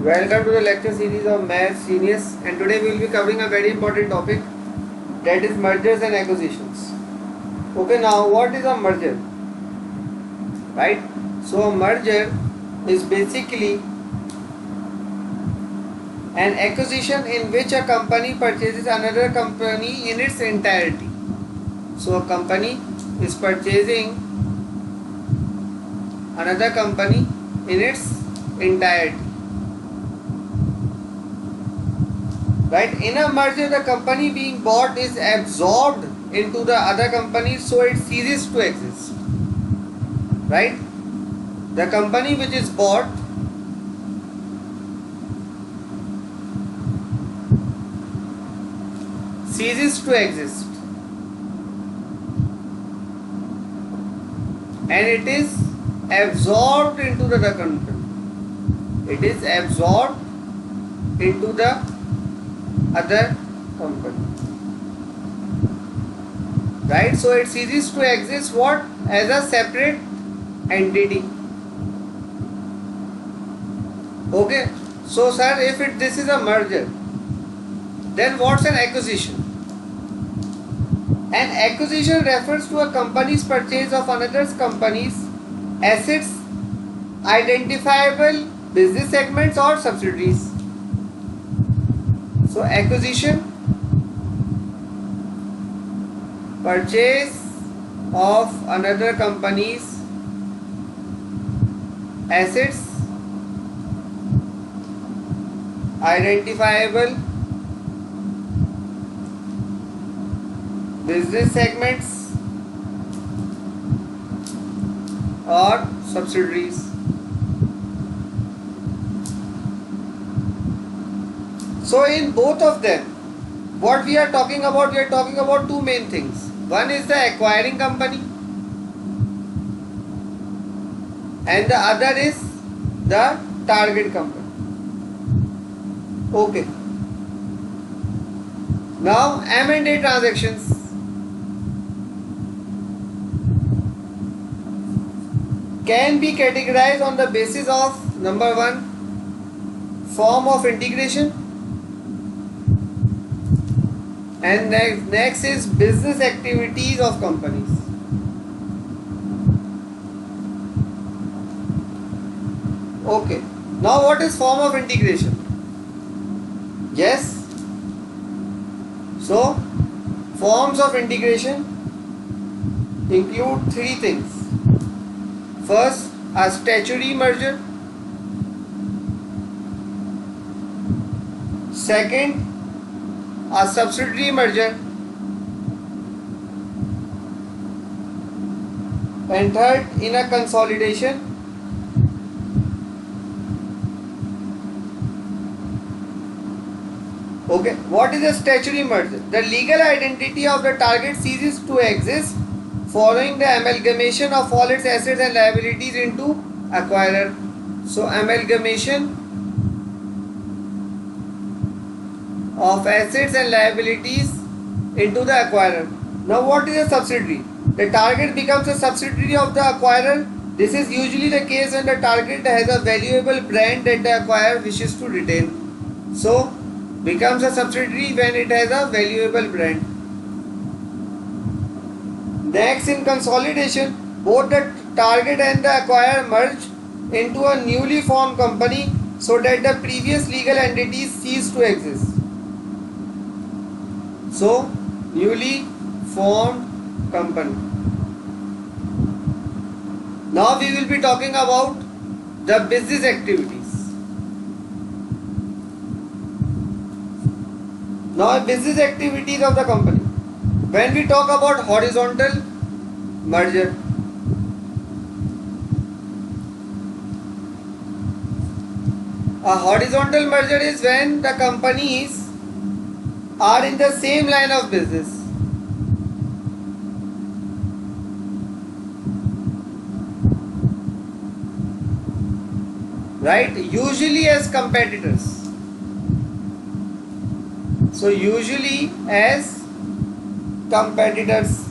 Welcome to the lecture series of Maths Genius, and today we will be covering a very important topic, that is mergers and acquisitions. Okay, now what is a merger? Right? So a merger is basically an acquisition in which a company purchases another company in its entirety. So a company is purchasing another company in its entirety. Right? In a merger, the company being bought is absorbed into the other company, so it ceases to exist. Right? The company which is bought ceases to exist, and it is absorbed into the other company. It is absorbed into the other company. Right? So it ceases to exist what? As a separate entity. Okay. So sir, if this is a merger, then what's an acquisition? An acquisition refers to a company's purchase of another company's assets, identifiable business segments or subsidiaries. So acquisition, purchase of another company's assets, identifiable business segments or subsidiaries. So in both of them, what we are talking about two main things. One is the acquiring company and the other is the target company. Okay. Now M&A transactions. Can be categorized on the basis of number one, form of integration, and next is business activities of companies. Okay. Now what is form of integration? Yes. So forms of integration include three things. First, a statutory merger. Second, a subsidiary merger. And third, in a consolidation. Okay, what is a statutory merger? The legal identity of the target ceases to exist following the amalgamation of all its assets and liabilities into acquirer. So amalgamation of assets and liabilities into the acquirer. Now what is a subsidiary? The target becomes a subsidiary of the acquirer. This is usually the case when the target has a valuable brand that the acquirer wishes to retain. So becomes a subsidiary when it has a valuable brand. Next, in consolidation, both the target and the acquirer merge into a newly formed company so that the previous legal entities cease to exist. So, newly formed company. Now we will be talking about the business activities. Now, business activities of the company. When we talk about horizontal merger, a horizontal merger is when the companies are in the same line of business. Right? Usually as competitors. So usually as competitors,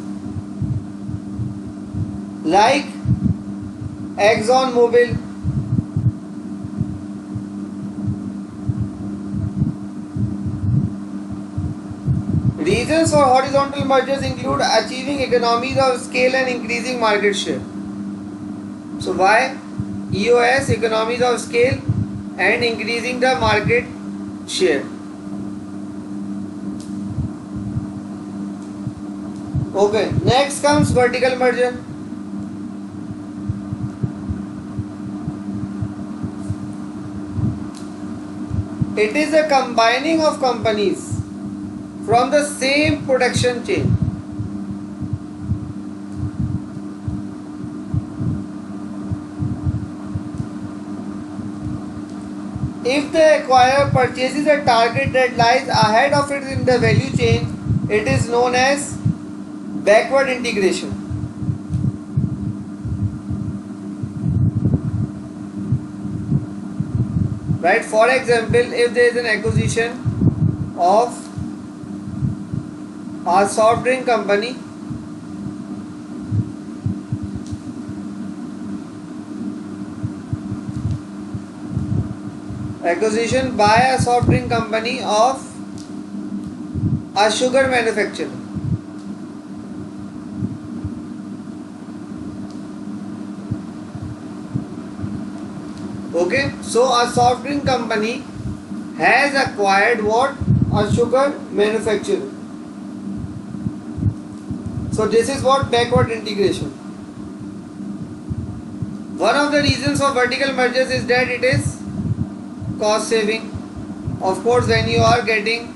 like ExxonMobil Reasons for horizontal mergers include achieving economies of scale and increasing market share. So why EOS, economies of scale and increasing the market share. Okay, next comes vertical merger. It is a combining of companies from the same production chain. If the acquirer purchases a target that lies ahead of it in the value chain, it is known as backward integration. Right? For example, if there is an acquisition of a soft drink company, acquisition by a soft drink company of a sugar manufacturer. Okay, so a soft drink company has acquired what? A sugar manufacturer. So this is what backward integration. One of the reasons for vertical mergers is that it is cost saving. Of course, when you are getting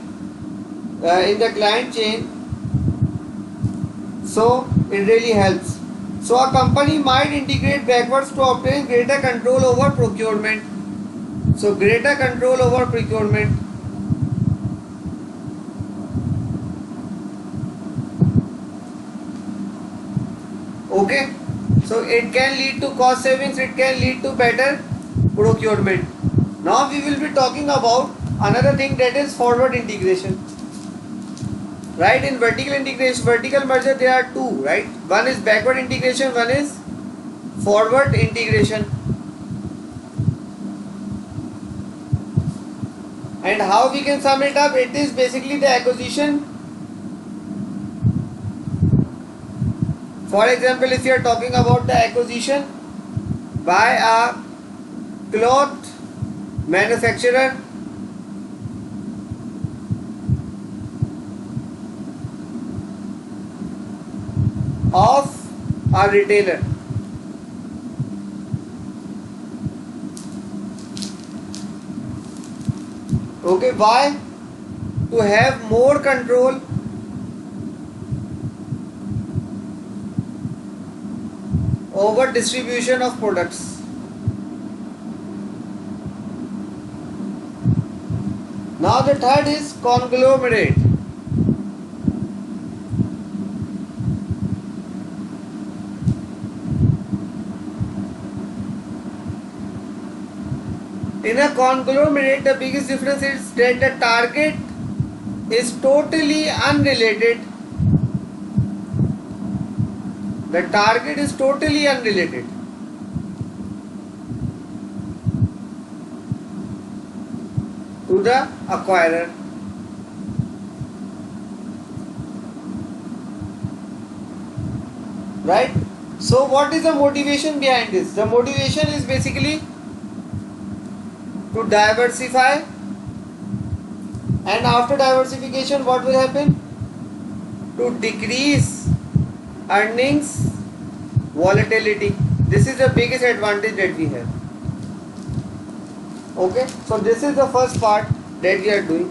in the client chain, so it really helps. So a company might integrate backwards to obtain greater control over procurement. So greater control over procurement. Okay, so it can lead to cost savings, it can lead to better procurement. Now we will be talking about another thing, that is forward integration. Right, in vertical integration, vertical merger, there are two, right? One is backward integration, one is forward integration. And how we can sum it up? It is basically the acquisition. For example, if you are talking about the acquisition by a cloth manufacturer of a retailer. Okay, why? To have more control over distribution of products. Now the third is conglomerate. In a conglomerate, the biggest difference is that the target is totally unrelated. The target is totally unrelated. To the acquirer. Right? So what is the motivation behind this? The motivation is basically to diversify, and after diversification what will happen? To decrease earnings volatility. This is the biggest advantage that we have. Okay, so this is the first part that we are doing.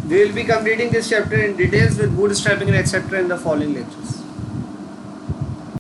We will be completing this chapter in details with bootstrapping and etc. in the following lectures.